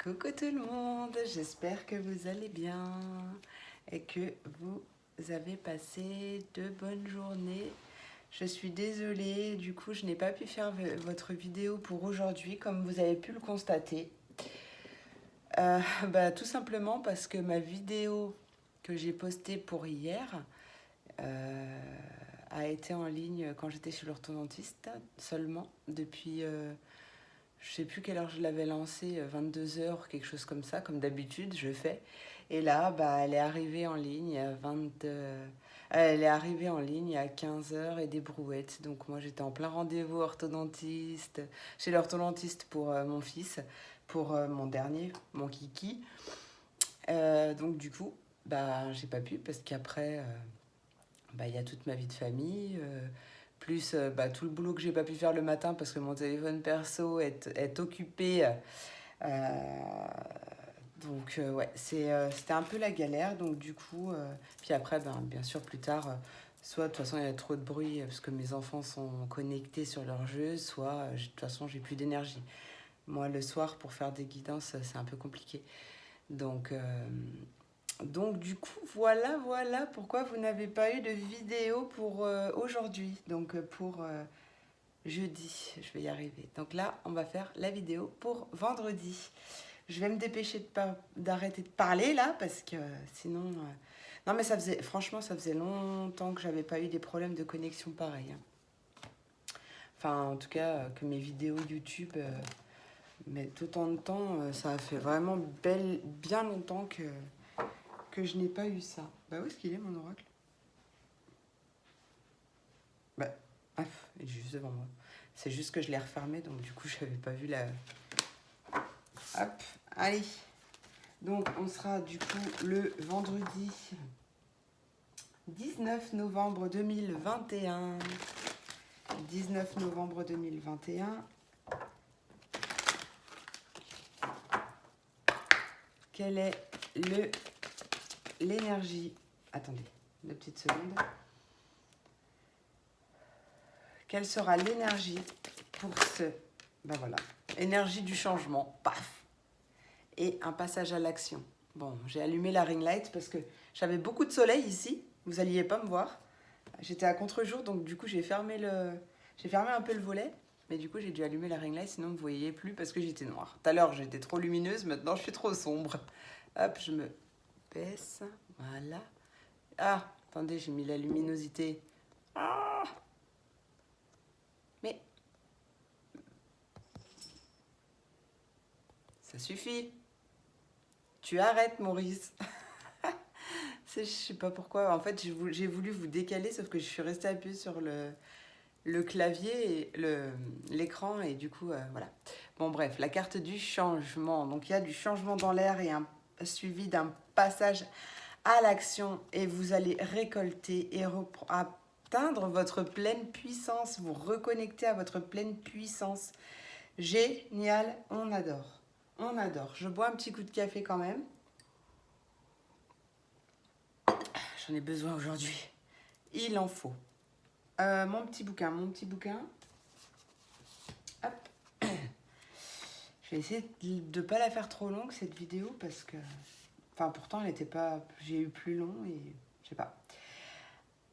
Coucou tout le monde, j'espère que vous allez bien et que vous avez passé de bonnes journées. Je suis désolée, du coup je n'ai pas pu faire votre vidéo pour aujourd'hui comme vous avez pu le constater. Tout simplement parce que ma vidéo que j'ai postée pour hier a été en ligne quand j'étais chez l'orthodontiste seulement depuis... je sais plus quelle heure je l'avais lancée, 22 heures, quelque chose comme ça, comme d'habitude je fais. Et là, elle est arrivée en ligne à elle est arrivée en ligne à 15 heures et des brouettes. Donc moi j'étais en plein rendez-vous orthodontiste, chez l'orthodontiste pour mon fils, pour mon dernier, mon kiki. Donc du coup, j'ai pas pu parce qu'après, il y a toute ma vie de famille. Plus tout le boulot que j'ai pas pu faire le matin parce que mon téléphone perso est occupé. Ouais, c'était un peu la galère. Donc du coup, puis après, bien sûr, plus tard, soit de toute façon il y a trop de bruit parce que mes enfants sont connectés sur leur jeu, soit de toute façon j'ai plus d'énergie. Moi, le soir, pour faire des guidances, c'est un peu compliqué. Donc, du coup, voilà pourquoi vous n'avez pas eu de vidéo pour aujourd'hui. Donc, pour jeudi, je vais y arriver. Donc là, on va faire la vidéo pour vendredi. Je vais me dépêcher d'arrêter de parler là, parce que sinon... Non, mais franchement, ça faisait longtemps que j'avais pas eu des problèmes de connexion pareils. Enfin, en tout cas, que mes vidéos YouTube mettent autant de temps, ça a fait vraiment bien longtemps que je n'ai pas eu ça. Où est-ce qu'il est, mon oracle? Il est juste devant moi. C'est juste que je l'ai refermé, donc du coup, je n'avais pas vu la... Hop, allez. Donc, on sera du coup le vendredi 19 novembre 2021. 19 novembre 2021. Quelle est l'énergie? Attendez, 2 petites secondes. Quelle sera l'énergie pour ce... voilà. Énergie du changement. Paf! Et un passage à l'action. Bon, j'ai allumé la ring light parce que j'avais beaucoup de soleil ici. Vous n'alliez pas me voir. J'étais à contre-jour, donc du coup, j'ai fermé un peu le volet. Mais du coup, j'ai dû allumer la ring light, sinon vous ne voyez plus parce que j'étais noire. Tout à l'heure, j'étais trop lumineuse. Maintenant, je suis trop sombre. Hop, je me baisse. Voilà. Ah, attendez, j'ai mis la luminosité. Ah! Mais ça suffit. Tu arrêtes, Maurice. Je sais pas pourquoi. En fait, j'ai voulu vous décaler, sauf que je suis restée appuyée sur le clavier et l'écran, et du coup, voilà. Bon, bref, la carte du changement. Donc, il y a du changement dans l'air et suivi d'un passage à l'action, et vous allez récolter et atteindre votre pleine puissance, vous reconnecter à votre pleine puissance. Génial, on adore. On adore. Je bois un petit coup de café quand même. J'en ai besoin aujourd'hui. Il en faut. Mon petit bouquin. Hop. Je vais essayer de ne pas la faire trop longue, cette vidéo, parce que... Enfin, pourtant, elle n'était pas... J'ai eu plus long et... Je sais pas.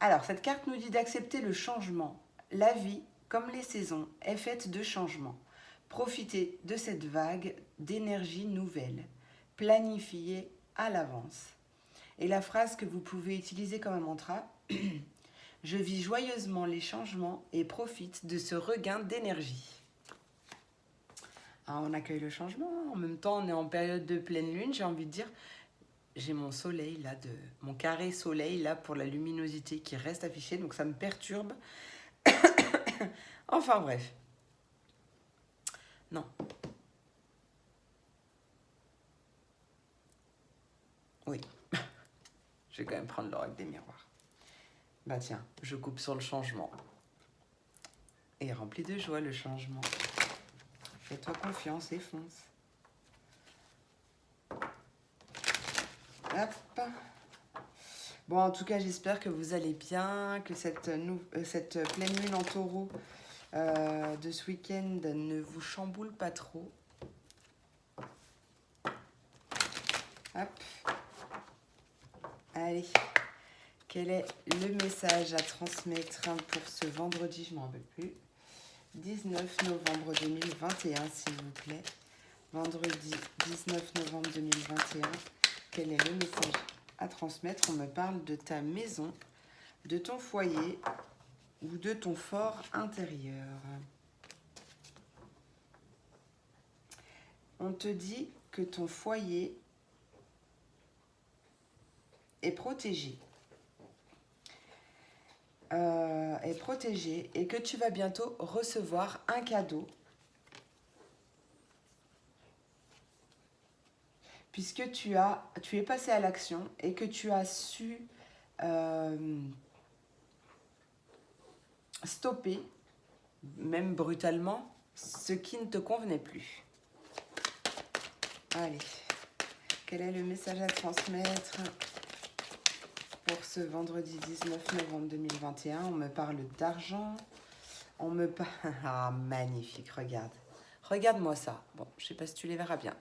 Alors, cette carte nous dit d'accepter le changement. La vie, comme les saisons, est faite de changements. Profitez de cette vague d'énergie nouvelle. Planifiez à l'avance. Et la phrase que vous pouvez utiliser comme un mantra, je vis joyeusement les changements et profite de ce regain d'énergie. Alors, on accueille le changement, en même temps on est en période de pleine lune, j'ai envie de dire, j'ai mon soleil là, mon carré soleil là pour la luminosité qui reste affichée, donc ça me perturbe. Enfin bref. Non. Oui. Je vais quand même prendre l'oracle des miroirs. Tiens, je coupe sur le changement. Et rempli de joie le changement. Fais-toi confiance et fonce. Hop. Bon, en tout cas, j'espère que vous allez bien, que cette pleine lune en taureau de ce week-end ne vous chamboule pas trop. Hop. Allez. Quel est le message à transmettre pour ce vendredi? Je ne m'en rappelle plus. 19 novembre 2021, s'il vous plaît. Vendredi 19 novembre 2021. Quel est le message à transmettre? On me parle de ta maison, de ton foyer ou de ton fort intérieur. On te dit que ton foyer est protégé. Et que tu vas bientôt recevoir un cadeau puisque tu es passé à l'action et que tu as su stopper, même brutalement, ce qui ne te convenait plus. Allez, quel est le message à transmettre pour ce vendredi 19 novembre 2021? On me parle d'argent. On me parle... Ah, magnifique, regarde. Regarde-moi ça. Bon, je ne sais pas si tu les verras bien.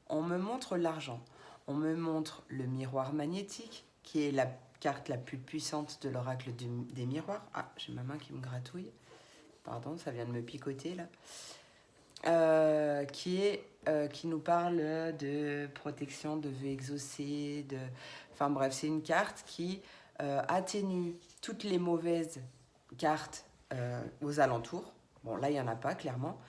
On me montre l'argent. On me montre le miroir magnétique, qui est la carte la plus puissante de l'oracle des miroirs. Ah, j'ai ma main qui me gratouille. Pardon, ça vient de me picoter, là. Qui nous parle de protection, de vœux exaucés, de... Enfin bref, c'est une carte qui atténue toutes les mauvaises cartes aux alentours. Bon, là, il n'y en a pas, clairement.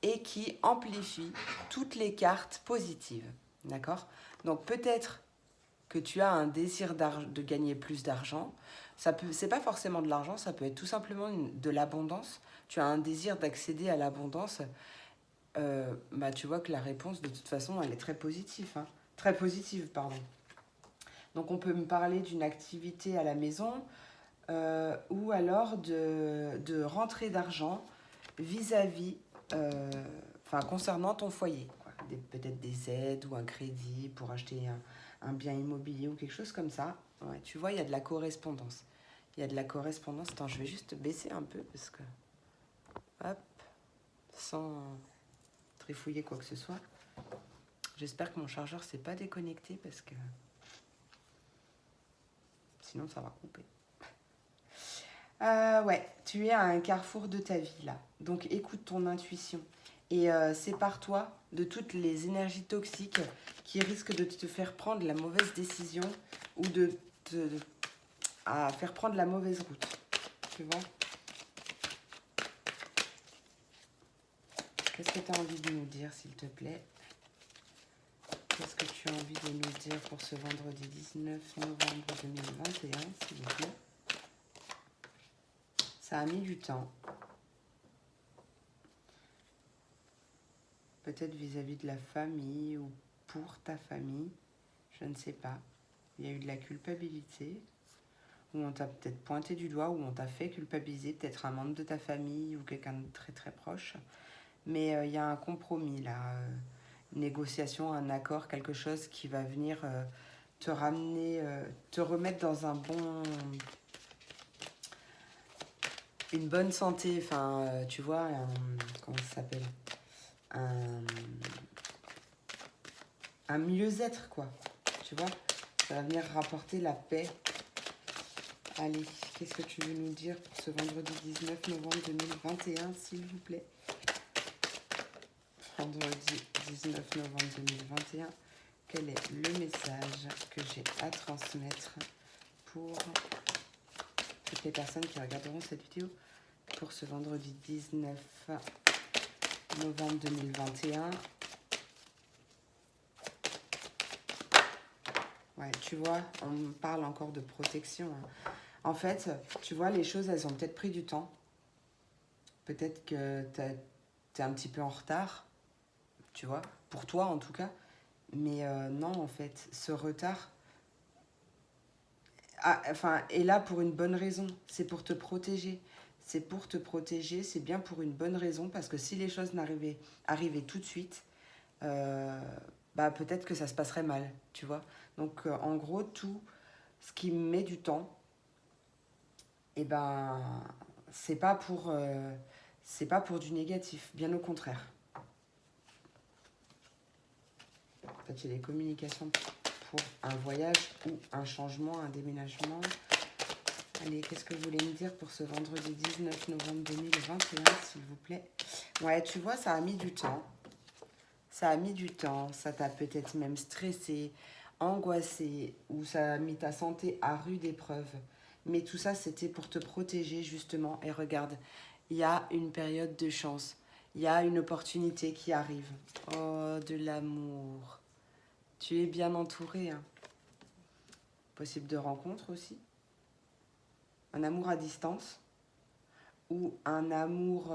Et qui amplifie toutes les cartes positives. D'accord? Donc, peut-être que tu as un désir de gagner plus d'argent. C'est pas forcément de l'argent, ça peut être tout simplement de l'abondance. Tu as un désir d'accéder à l'abondance. Bah, tu vois que la réponse, de toute façon, elle est très positive. Hein. Très positive, pardon. Donc, on peut me parler d'une activité à la maison ou alors de rentrée d'argent vis-à-vis, concernant ton foyer. Peut-être des aides ou un crédit pour acheter un bien immobilier ou quelque chose comme ça. Ouais, tu vois, il y a de la correspondance. Il y a de la correspondance. Attends, je vais juste baisser un peu parce que... Hop. Sans trifouiller quoi que ce soit. J'espère que mon chargeur s'est pas déconnecté parce que... Sinon, ça va couper. Ouais, tu es à un carrefour de ta vie, là. Donc, écoute ton intuition. Et sépare-toi de toutes les énergies toxiques qui risquent de te faire prendre la mauvaise décision ou de te faire prendre la mauvaise route. Tu vois? Qu'est-ce que tu as envie de nous dire, s'il te plaît? Qu'est-ce que tu as envie de nous dire pour ce vendredi 19 novembre 2021, s'il vous plaît? Ça a mis du temps. Peut-être vis-à-vis de la famille ou pour ta famille. Je ne sais pas. Il y a eu de la culpabilité. Ou on t'a peut-être pointé du doigt, ou on t'a fait culpabiliser, peut-être un membre de ta famille ou quelqu'un de très très proche. Mais il y a un compromis là. Une négociation, un accord, quelque chose qui va venir te ramener, te remettre dans une bonne santé. Enfin, tu vois, comment ça s'appelle? Un mieux-être, quoi. Tu vois, ça va venir rapporter la paix. Allez, qu'est-ce que tu veux nous dire pour ce vendredi 19 novembre 2021, s'il vous plaît? Vendredi 19 novembre 2021, quel est le message que j'ai à transmettre pour toutes les personnes qui regarderont cette vidéo pour ce vendredi 19 novembre 2021? Ouais, tu vois, on me parle encore de protection. Hein. En fait, tu vois, les choses, elles ont peut-être pris du temps. Peut-être que t'es un petit peu en retard, tu vois, pour toi en tout cas. Mais non, en fait, ce retard est là pour une bonne raison. C'est pour te protéger. C'est pour te protéger, c'est bien pour une bonne raison. Parce que si les choses arrivaient tout de suite, peut-être que ça se passerait mal, tu vois. Donc, en gros, tout ce qui met du temps, c'est pas pour du négatif, bien au contraire. En fait, il y a des communications pour un voyage ou un changement, un déménagement. Allez, qu'est-ce que vous voulez me dire pour ce vendredi 19 novembre 2021, s'il vous plaît? Ouais, tu vois, ça a mis du temps. Ça a mis du temps. Ça t'a peut-être même stressé, angoissé, ou ça a mis ta santé à rude épreuve. Mais tout ça, c'était pour te protéger, justement. Et regarde, il y a une période de chance. Il y a une opportunité qui arrive. Oh, de l'amour. Tu es bien entouré, hein. Possible de rencontre aussi. Un amour à distance. Ou un amour...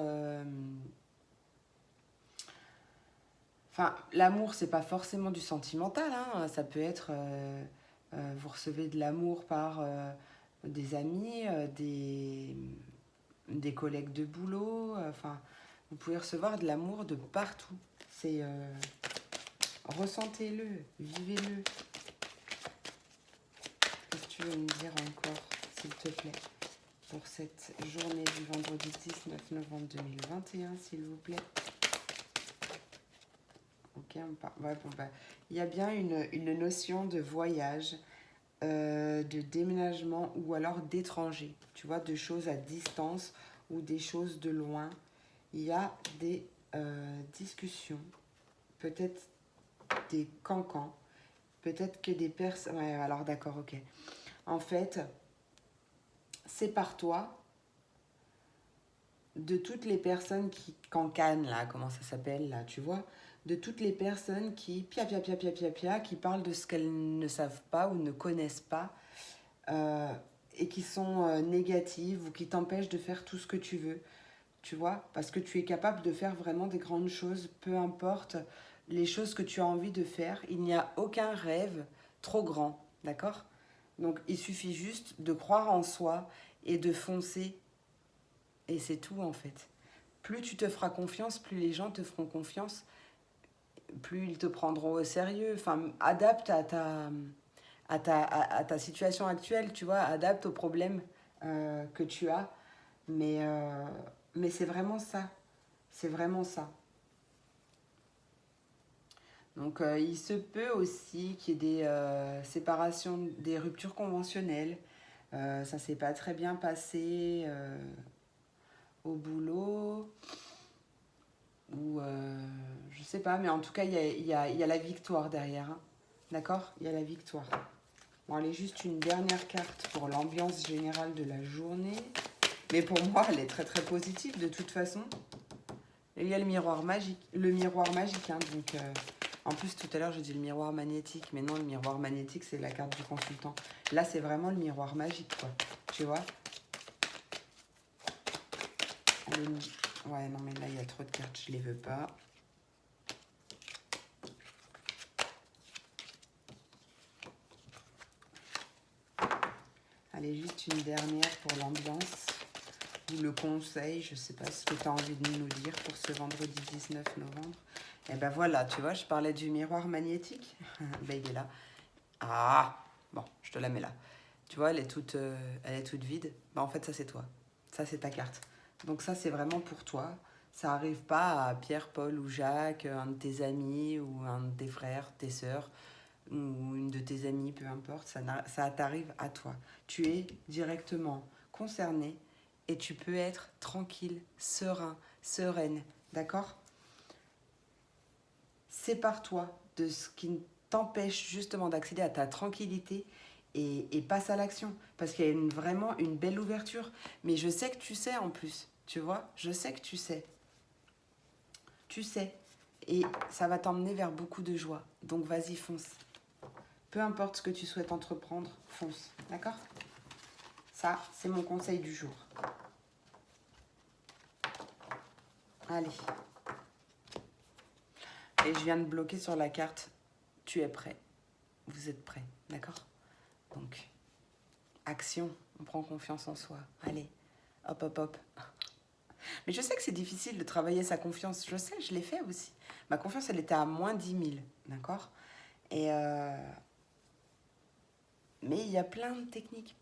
Enfin, l'amour, c'est pas forcément du sentimental, hein. Ça peut être... vous recevez de l'amour par des amis, des collègues de boulot. Enfin, vous pouvez recevoir de l'amour de partout. C'est... ressentez-le, vivez-le. Qu'est-ce que tu veux me dire encore, s'il te plaît, pour cette journée du vendredi 19 novembre 2021, s'il vous plaît? Ok, on part. Ouais, bon, bah, il y a bien une notion de voyage, de déménagement ou alors d'étranger, tu vois, de choses à distance ou des choses de loin. Il y a des discussions, peut-être des cancans, peut-être que des personnes... Ouais, alors d'accord, ok. En fait, sépare-toi de toutes les personnes qui cancanent, là, comment ça s'appelle, là, tu vois, de toutes les personnes qui, qui parlent de ce qu'elles ne savent pas ou ne connaissent pas, et qui sont négatives ou qui t'empêchent de faire tout ce que tu veux, tu vois, parce que tu es capable de faire vraiment des grandes choses, peu importe les choses que tu as envie de faire, il n'y a aucun rêve trop grand, d'accord? Donc il suffit juste de croire en soi et de foncer, et c'est tout en fait. Plus tu te feras confiance, plus les gens te feront confiance, plus ils te prendront au sérieux. Enfin, adapte à ta situation actuelle, tu vois, adapte aux problèmes que tu as. Mais c'est vraiment ça. C'est vraiment ça. Donc, il se peut aussi qu'il y ait des séparations, des ruptures conventionnelles. Ça s'est pas très bien passé au boulot. Ou je sais pas, mais en tout cas, il y a la victoire derrière. Hein. D'accord? Il y a la victoire. Bon, allez, juste une dernière carte pour l'ambiance générale de la journée. Mais pour moi, elle est très très positive de toute façon. Et il y a le miroir magique. Le miroir magique, hein, donc... en plus, tout à l'heure, j'ai dit le miroir magnétique. Mais non, le miroir magnétique, c'est la carte du consultant. Là, c'est vraiment le miroir magique, quoi. Tu vois? Ouais, non, mais là, il y a trop de cartes. Je les veux pas. Allez, juste une dernière pour l'ambiance. Ou le conseil, je sais pas ce que tu as envie de nous dire pour ce vendredi 19 novembre. Et ben voilà, tu vois, je parlais du miroir magnétique. Ben il est là. Ah, bon, je te la mets là. Tu vois, elle est toute vide. Ben en fait, ça c'est toi. Ça c'est ta carte. Donc ça c'est vraiment pour toi. Ça arrive pas à Pierre, Paul ou Jacques, un de tes amis ou un de tes frères, tes sœurs ou une de tes amies, peu importe. Ça t'arrive à toi. Tu es directement concerné et tu peux être tranquille, serein, sereine. D'accord? Sépare-toi de ce qui t'empêche justement d'accéder à ta tranquillité et passe à l'action. Parce qu'il y a vraiment une belle ouverture. Mais je sais que tu sais en plus. Tu vois? Je sais que tu sais. Tu sais. Et ça va t'emmener vers beaucoup de joie. Donc vas-y, fonce. Peu importe ce que tu souhaites entreprendre, fonce. D'accord? Ça, c'est mon conseil du jour. Allez. Et je viens de bloquer sur la carte. Tu es prêt. Vous êtes prêts. D'accord? Donc, action. On prend confiance en soi. Allez. Hop, hop, hop. Mais je sais que c'est difficile de travailler sa confiance. Je sais, je l'ai fait aussi. Ma confiance, elle était à moins 10 000. D'accord? Et mais il y a plein de techniques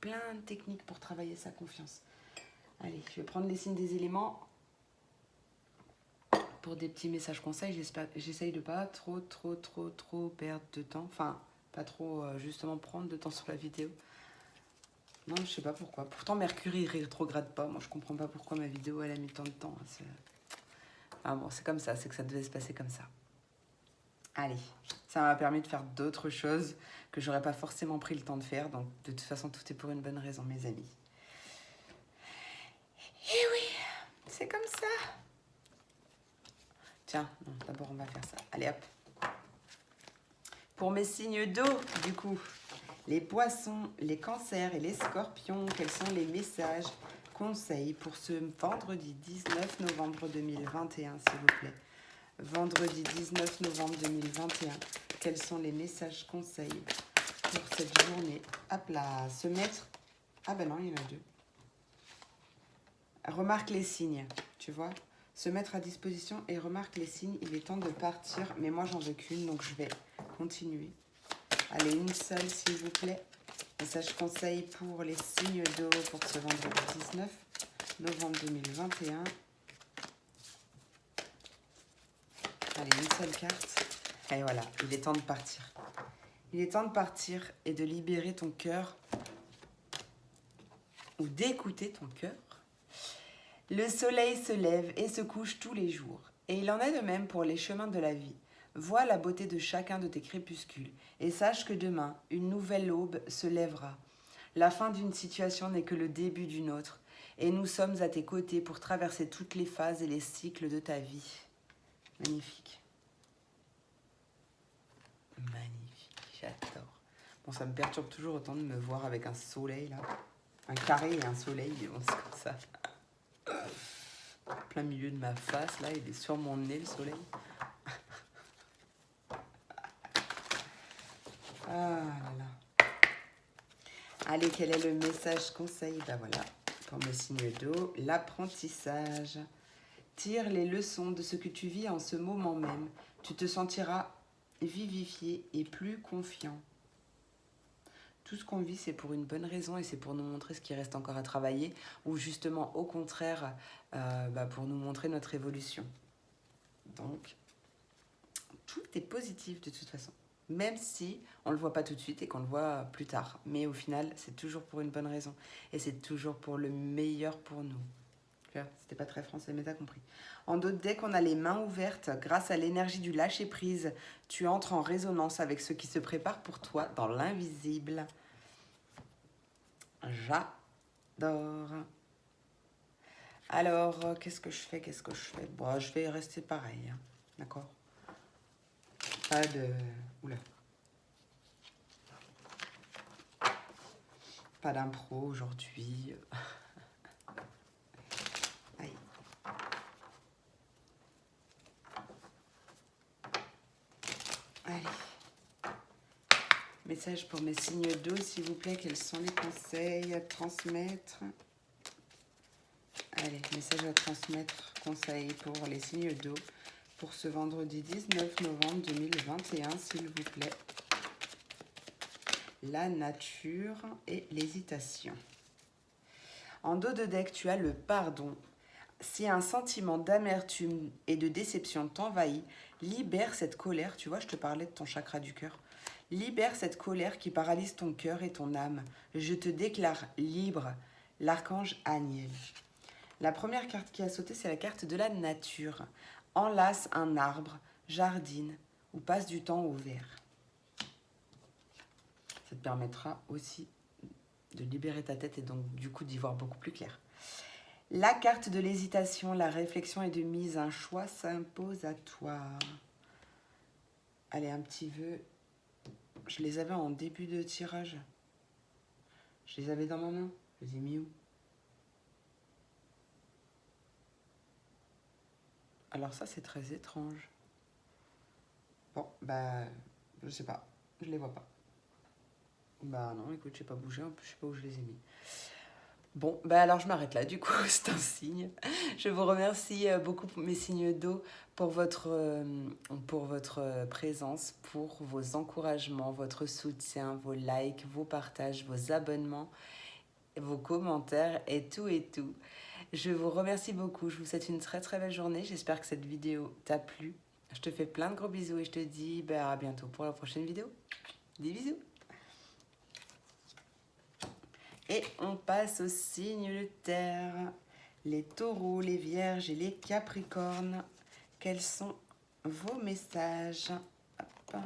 pour travailler sa confiance. Allez, je vais prendre les signes des éléments pour des petits messages conseils. J'essaye de pas trop perdre de temps. Enfin, pas trop justement prendre de temps sur la vidéo. Non, je sais pas pourquoi. Pourtant, Mercure, il rétrograde pas. Moi, je comprends pas pourquoi ma vidéo, elle a mis tant de temps. Ah bon, c'est comme ça. C'est que ça devait se passer comme ça. Allez, ça m'a permis de faire d'autres choses que j'aurais pas forcément pris le temps de faire. Donc, de toute façon, tout est pour une bonne raison, mes amis. Et oui, c'est comme ça. Tiens, d'abord, on va faire ça. Allez, hop. Pour mes signes d'eau, du coup, les poissons, les cancers et les scorpions, quels sont les messages, conseils pour ce vendredi 19 novembre 2021, s'il vous plaît. Vendredi 19 novembre 2021, quels sont les messages, conseils pour cette journée? Hop là, se mettre... Ah ben non, il y en a deux. Remarque les signes, tu vois. Se mettre à disposition et remarque les signes. Il est temps de partir, mais moi j'en veux qu'une, donc je vais continuer. Allez, une seule s'il vous plaît. Message conseil pour les signes d'eau pour ce vendredi 19 novembre 2021. Allez, une seule carte. Et voilà, il est temps de partir. Il est temps de partir et de libérer ton cœur ou d'écouter ton cœur. Le soleil se lève et se couche tous les jours. Et il en est de même pour les chemins de la vie. Vois la beauté de chacun de tes crépuscules et sache que demain, une nouvelle aube se lèvera. La fin d'une situation n'est que le début d'une autre et nous sommes à tes côtés pour traverser toutes les phases et les cycles de ta vie. Magnifique. Magnifique, j'adore. Bon, ça me perturbe toujours autant de me voir avec un soleil là. Un carré et un soleil, bon, c'est comme ça. Plein milieu de ma face, là, il est sur mon nez, le soleil. Ah là là. Allez, quel est le message conseil? Ben voilà, pour mes signes d'eau, l'apprentissage. Tire les leçons de ce que tu vis en ce moment même. Tu te sentiras vivifié et plus confiant. Tout ce qu'on vit, c'est pour une bonne raison et c'est pour nous montrer ce qui reste encore à travailler ou justement, au contraire, pour nous montrer notre évolution. Donc, tout est positif de toute façon. Même si on ne le voit pas tout de suite et qu'on le voit plus tard. Mais au final, c'est toujours pour une bonne raison. Et c'est toujours pour le meilleur pour nous. C'était pas très français, mais t'as compris. En d'autres decks, on a les mains ouvertes. Grâce à l'énergie du lâcher-prise, tu entres en résonance avec ce qui se prépare pour toi dans l'invisible. J'adore. Alors, qu'est-ce que je fais? Bon, je vais rester pareil. Hein. D'accord? Pas de... Oula. Pas d'impro aujourd'hui. Aïe. Allez. Message pour mes signes d'eau, s'il vous plaît. Quels sont les conseils à transmettre? Allez, message à transmettre, conseil pour les signes d'eau pour ce vendredi 19 novembre 2021, s'il vous plaît. La nature et l'hésitation. En dos de deck, tu as le pardon. Si un sentiment d'amertume et de déception t'envahit, libère cette colère. Tu vois, je te parlais de ton chakra du cœur. Libère cette colère qui paralyse ton cœur et ton âme. Je te déclare libre. L'archange Aniel. La première carte qui a sauté, c'est la carte de la nature. Enlace un arbre, jardine ou passe du temps au vert. Ça te permettra aussi de libérer ta tête et donc du coup d'y voir beaucoup plus clair. La carte de l'hésitation, la réflexion et de mise, un choix s'impose à toi. Allez, un petit vœu. Je les avais en début de tirage. Je les avais dans ma main. Je les ai mis où? Alors ça, c'est très étrange. Bon, je sais pas. Je les vois pas. Bah non, écoute, j'ai pas bougé. En plus, je sais pas où je les ai mis. Bon, alors je m'arrête là, du coup, c'est un signe. Je vous remercie beaucoup, mes signes d'eau, pour votre présence, pour vos encouragements, votre soutien, vos likes, vos partages, vos abonnements, vos commentaires et tout et tout. Je vous remercie beaucoup. Je vous souhaite une très très belle journée. J'espère que cette vidéo t'a plu. Je te fais plein de gros bisous et je te dis à bientôt pour la prochaine vidéo. Des bisous. Et on passe aux signes de terre. Les taureaux, les vierges et les capricornes. Quels sont vos messages? Hop.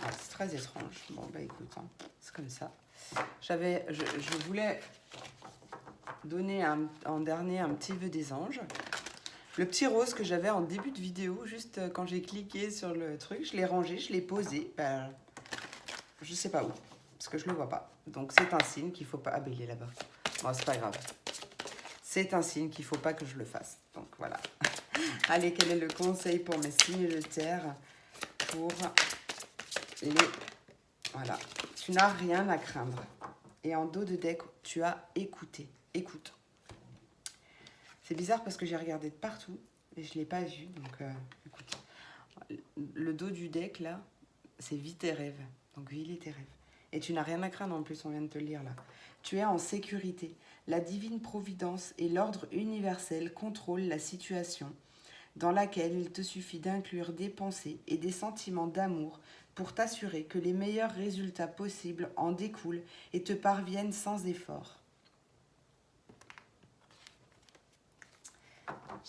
Ah, c'est très étrange. Bon, bah écoute, hein, c'est comme ça. Je voulais donner en dernier un petit vœu des anges. Le petit rose que j'avais en début de vidéo, juste quand j'ai cliqué sur le truc, je l'ai rangé, je l'ai posé. Ben, je sais pas où, parce que je le vois pas. Donc c'est un signe qu'il faut pas... Ah ben il est là-bas. Bon, c'est pas grave. C'est un signe qu'il faut pas que je le fasse. Donc voilà. Allez, quel est le conseil pour mes signes de terre pour les... Voilà. Tu n'as rien à craindre. Et en dos de deck, tu as écouté. Écoute. C'est bizarre parce que j'ai regardé de partout et je ne l'ai pas vu. Donc, écoute. Le dos du deck, là, c'est vis tes rêves. Donc, vis tes rêves. Et tu n'as rien à craindre en plus, on vient de te le lire là. Tu es en sécurité. La divine providence et l'ordre universel contrôlent la situation dans laquelle il te suffit d'inclure des pensées et des sentiments d'amour pour t'assurer que les meilleurs résultats possibles en découlent et te parviennent sans effort.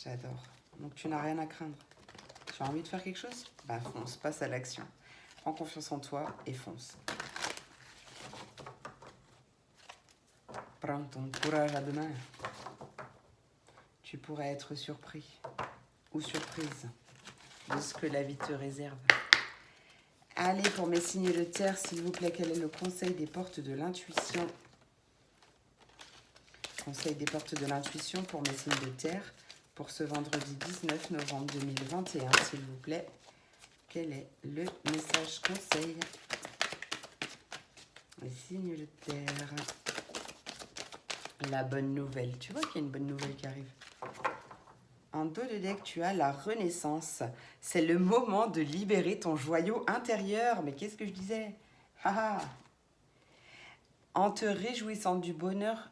J'adore. Donc tu n'as rien à craindre. Tu as envie de faire quelque chose? Bah fonce, passe à l'action. Prends confiance en toi et fonce. Prends ton courage à deux mains. Tu pourrais être surpris ou surprise de ce que la vie te réserve. Allez, pour mes signes de terre, s'il vous plaît, quel est le conseil des portes de l'intuition? Conseil des portes de l'intuition pour mes signes de terre pour ce vendredi 19 novembre 2021, s'il vous plaît. Quel est le message conseil? Les signes de terre. La bonne nouvelle. Tu vois qu'il y a une bonne nouvelle qui arrive. En dos de deck, tu as la renaissance. C'est le moment de libérer ton joyau intérieur. Mais qu'est-ce que je disais? En te réjouissant du bonheur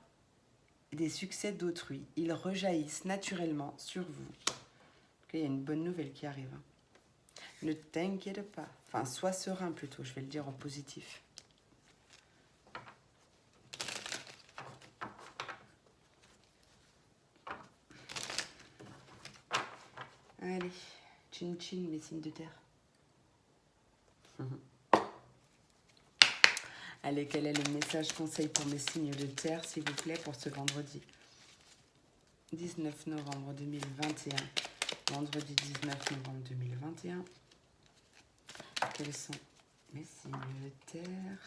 et des succès d'autrui, ils rejaillissent naturellement sur vous. Il y a une bonne nouvelle qui arrive. Ne t'inquiète pas. Enfin, sois serein plutôt, je vais le dire en positif. Allez, chin chin, mes signes de terre. Allez, quel est le message conseil pour mes signes de terre, s'il vous plaît, pour ce vendredi 19 novembre 2021. Vendredi 19 novembre 2021. Quels sont mes signes de terre?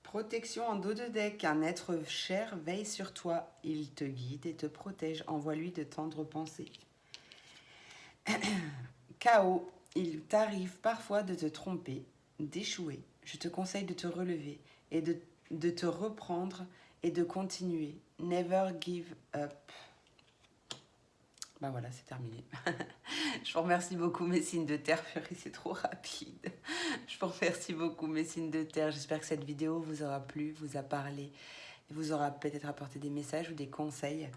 Protection en dos de deck. Un être cher veille sur toi. Il te guide et te protège. Envoie-lui de tendres pensées. Chaos. Il t'arrive parfois de te tromper, d'échouer. Je te conseille de te relever et de te reprendre et de continuer. Never give up. Ben voilà, c'est terminé. Je vous remercie beaucoup, mes signes de terre. C'est trop rapide. Je vous remercie beaucoup, mes signes de terre. J'espère que cette vidéo vous aura plu, vous a parlé, et vous aura peut-être apporté des messages ou des conseils.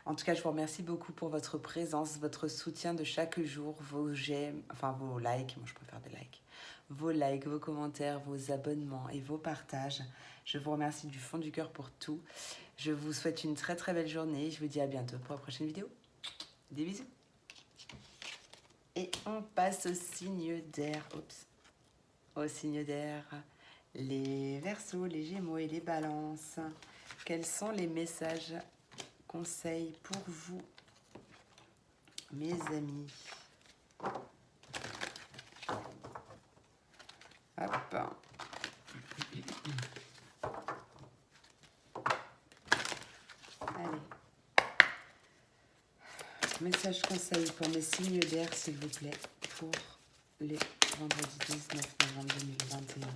En tout cas, je vous remercie beaucoup pour votre présence, votre soutien de chaque jour, vos j'aime, enfin vos likes, moi je préfère des likes, vos likes, vos commentaires, vos abonnements et vos partages. Je vous remercie du fond du cœur pour tout. Je vous souhaite une très très belle journée. Je vous dis à bientôt pour la prochaine vidéo. Des bisous. Et on passe au signe d'air. Oups. Au signe d'air. Les Verseaux, les Gémeaux et les Balances. Quels sont les messages, conseils pour vous, mes amis? Hop. Allez. Message conseil pour mes signes d'air, s'il vous plaît, pour les vendredis 19 novembre 2021.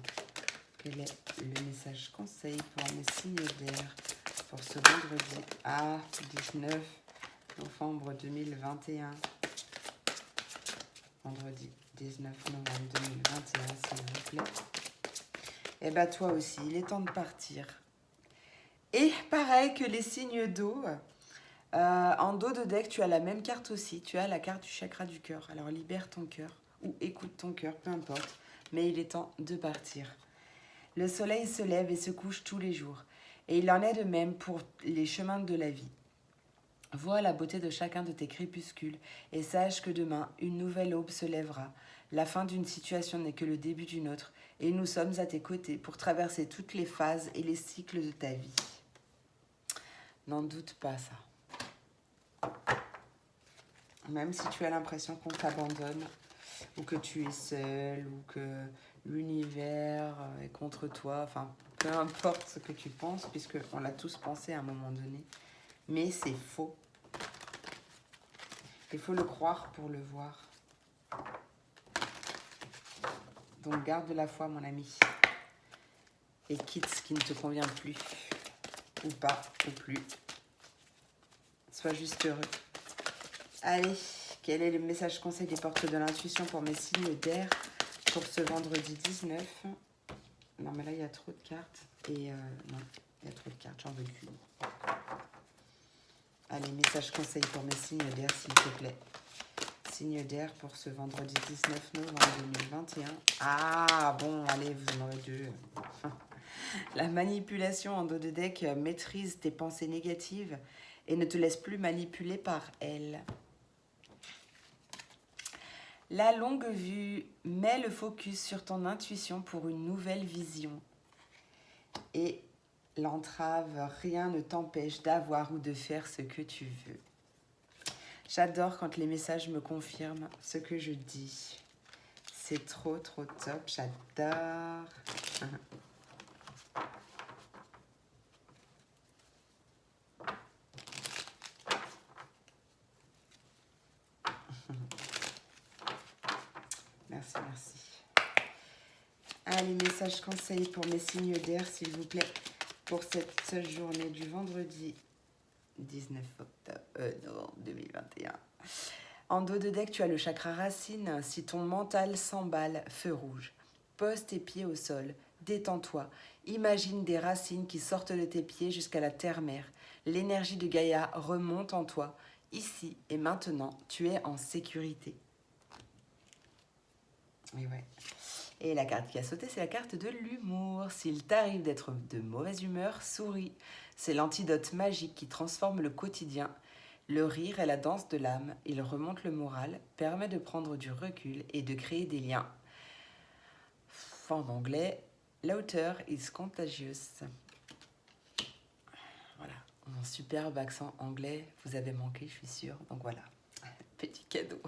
Quel est le message conseil pour mes signes d'air pour ce vendredi 19 novembre 2021? vendredi 19 novembre 2021, s'il vous plaît. Et bah toi aussi, il est temps de partir. Et pareil que les signes d'eau, en dos de deck, tu as la même carte aussi. Tu as la carte du chakra du cœur. Alors libère ton cœur ou écoute ton cœur, peu importe. Mais il est temps de partir. Le soleil se lève et se couche tous les jours. Et il en est de même pour les chemins de la vie. Vois la beauté de chacun de tes crépuscules et sache que demain, une nouvelle aube se lèvera. La fin d'une situation n'est que le début d'une autre et nous sommes à tes côtés pour traverser toutes les phases et les cycles de ta vie. N'en doute pas ça. Même si tu as l'impression qu'on t'abandonne ou que tu es seul ou que l'univers est contre toi, enfin peu importe ce que tu penses puisqu'on l'a tous pensé à un moment donné, mais c'est faux. Il faut le croire pour le voir. Donc garde de la foi, mon ami. Et quitte ce qui ne te convient plus. Ou pas, ou plus. Sois juste heureux. Allez, quel est le message conseil des portes de l'intuition pour mes signes d'air pour ce vendredi 19 ? Non, mais là, il y a trop de cartes. Et non, il y a trop de cartes, j'en veux qu'une. Allez, message conseil pour mes signes d'air, s'il te plaît. Signe d'air pour ce vendredi 19 novembre 2021. Ah, bon, allez, vous en aurez deux. La manipulation en dos de deck maîtrise tes pensées négatives et ne te laisse plus manipuler par elles. La longue vue met le focus sur ton intuition pour une nouvelle vision. Et l'entrave, rien ne t'empêche d'avoir ou de faire ce que tu veux. J'adore quand les messages me confirment ce que je dis. C'est trop, trop top. J'adore. Merci, merci. Allez, message conseil pour mes signes d'air, s'il vous plaît, pour cette journée du vendredi 19 novembre 2021. En dos de deck, tu as le chakra racine. Si ton mental s'emballe, feu rouge. Pose tes pieds au sol, détends-toi. Imagine des racines qui sortent de tes pieds jusqu'à la terre-mère. L'énergie de Gaïa remonte en toi. Ici et maintenant, tu es en sécurité. Et ouais. Et la carte qui a sauté, c'est la carte de l'humour. S'il t'arrive d'être de mauvaise humeur, souris. C'est l'antidote magique qui transforme le quotidien. Le rire est la danse de l'âme. Il remonte le moral, permet de prendre du recul et de créer des liens. En anglais, laughter is contagious. Voilà, mon superbe accent anglais vous avez manqué, je suis sûre. Donc voilà, petit cadeau.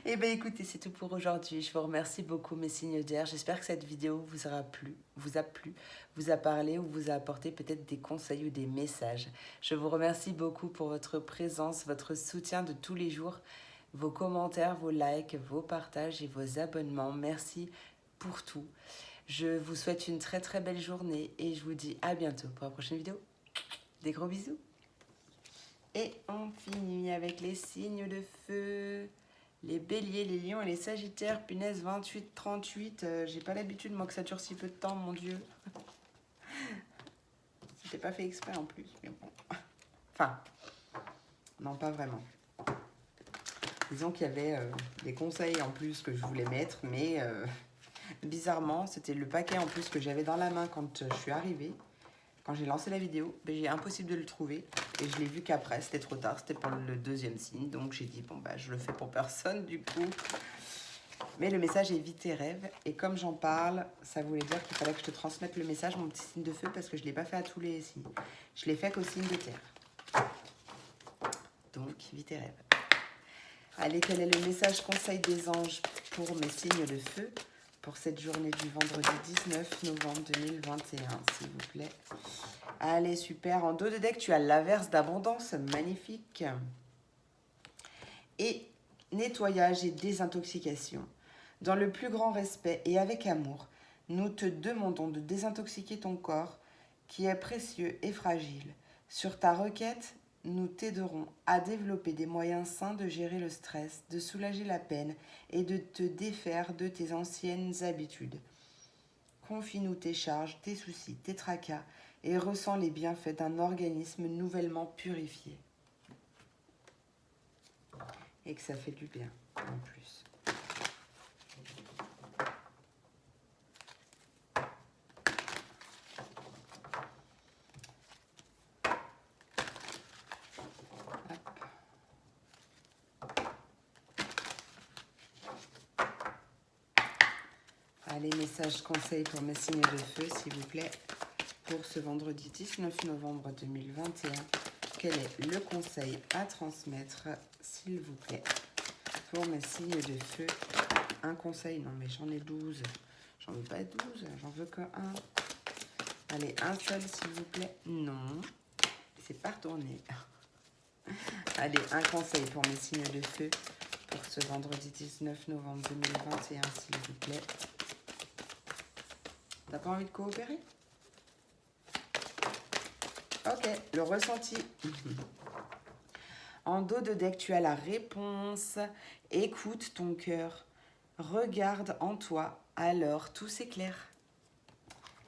Et bien écoutez, c'est tout pour aujourd'hui. Je vous remercie beaucoup mes signes d'air. J'espère que cette vidéo vous a plu, vous a parlé ou vous a apporté peut-être des conseils ou des messages. Je vous remercie beaucoup pour votre présence, votre soutien de tous les jours, vos commentaires, vos likes, vos partages et vos abonnements. Merci pour tout. Je vous souhaite une très très belle journée et je vous dis à bientôt pour la prochaine vidéo. Des gros bisous. Et on finit avec les signes de feu. Les béliers, les lions et les sagittaires, punaise 28, 38, j'ai pas l'habitude moi que ça dure si peu de temps, mon Dieu. C'était pas fait exprès en plus, mais bon. Enfin, non pas vraiment. Disons qu'il y avait des conseils en plus que je voulais mettre, mais bizarrement, c'était le paquet en plus que j'avais dans la main quand je suis arrivée. Quand j'ai lancé la vidéo, j'ai impossible de le trouver et je l'ai vu qu'après, c'était trop tard, c'était pour le deuxième signe, donc j'ai dit bon bah je le fais pour personne du coup. Mais le message est vie tes rêves et comme j'en parle, ça voulait dire qu'il fallait que je te transmette le message, mon petit signe de feu, parce que je ne l'ai pas fait à tous les signes. Je l'ai fait qu'au signe de terre. Donc vie tes rêves. Allez, quel est le message conseil des anges pour mes signes de feu pour cette journée du vendredi 19 novembre 2021, s'il vous plaît. Allez, super. En dos de deck, tu as l'averse d'abondance. Magnifique. Et nettoyage et désintoxication. Dans le plus grand respect et avec amour, nous te demandons de désintoxiquer ton corps qui est précieux et fragile. Sur ta requête, nous t'aiderons à développer des moyens sains de gérer le stress, de soulager la peine et de te défaire de tes anciennes habitudes. Confie-nous tes charges, tes soucis, tes tracas et ressens les bienfaits d'un organisme nouvellement purifié. Et que ça fait du bien en plus. Allez, message conseil pour mes signes de feu, s'il vous plaît, pour ce vendredi 19 novembre 2021. Quel est le conseil à transmettre, s'il vous plaît, pour mes signes de feu? Un conseil, non mais j'en ai 12. J'en veux pas 12, j'en veux que un. Allez, un seul, s'il vous plaît. Non, c'est pas retourné. Allez, un conseil pour mes signes de feu pour ce vendredi 19 novembre 2021, s'il vous plaît. T'as pas envie de coopérer? Ok, le ressenti. En dos de deck, tu as la réponse. Écoute ton cœur. Regarde en toi, alors tout s'éclaire.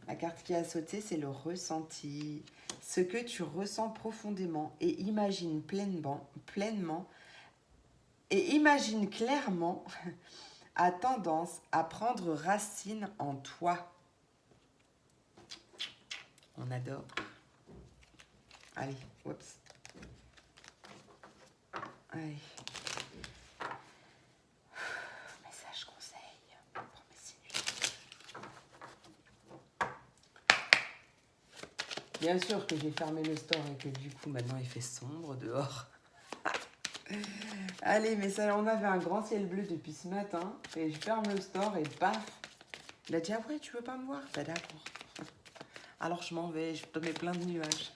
La carte qui a sauté, c'est le ressenti. Ce que tu ressens profondément et imagine pleinement et imagine clairement a tendance à prendre racine en toi. On adore. Allez, oups. Allez. Message conseil pour mes signes. Bien sûr que j'ai fermé le store et que du coup maintenant il fait sombre dehors. Allez, mais ça, on avait un grand ciel bleu depuis ce matin et je ferme le store et paf. Il a dit, ah ouais, tu veux pas me voir? Bah d'accord. Alors je m'en vais, je te mets plein de nuages.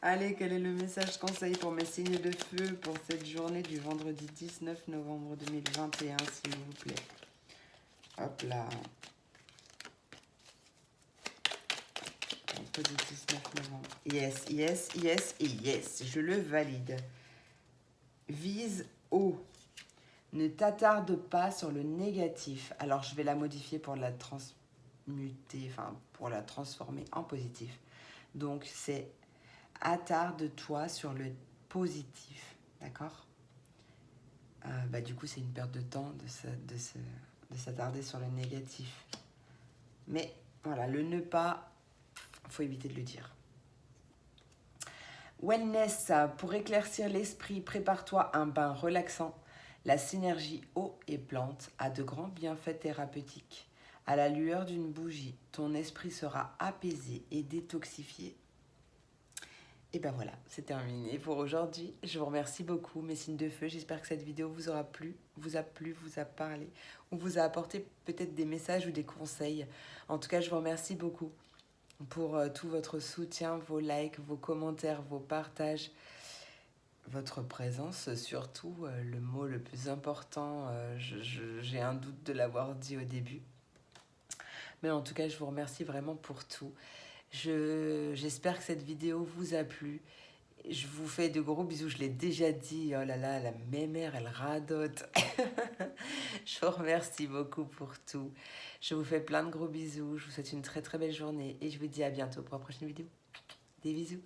Allez, quel est le message conseil pour mes signes de feu pour cette journée du vendredi 19 novembre 2021, s'il vous plaît? Hop là. Vendredi 19 novembre. Yes, yes, yes et yes. Je le valide. Vise haut. Ne t'attarde pas sur le négatif. Alors, je vais la modifier pour la transmuter, enfin, pour la transformer en positif. Donc, c'est attarde-toi sur le positif. D'accord? Du coup, c'est une perte de temps de s'attarder sur le négatif. Mais, voilà, le ne pas, faut éviter de le dire. Wellness, pour éclaircir l'esprit, prépare-toi un bain relaxant. La synergie eau et plante a de grands bienfaits thérapeutiques. À la lueur d'une bougie, ton esprit sera apaisé et détoxifié. Et ben voilà, c'est terminé pour aujourd'hui. Je vous remercie beaucoup, mes signes de feu. J'espère que cette vidéo vous aura plu, vous a parlé, ou vous a apporté peut-être des messages ou des conseils. En tout cas, je vous remercie beaucoup pour tout votre soutien, vos likes, vos commentaires, vos partages, votre présence, surtout le mot le plus important. J'ai un doute de l'avoir dit au début. Mais en tout cas, je vous remercie vraiment pour tout. J'espère que cette vidéo vous a plu. Je vous fais de gros bisous, je l'ai déjà dit. Oh là là, la mémère, elle radote. Je vous remercie beaucoup pour tout. Je vous fais plein de gros bisous. Je vous souhaite une très très belle journée et je vous dis à bientôt pour la prochaine vidéo. Des bisous.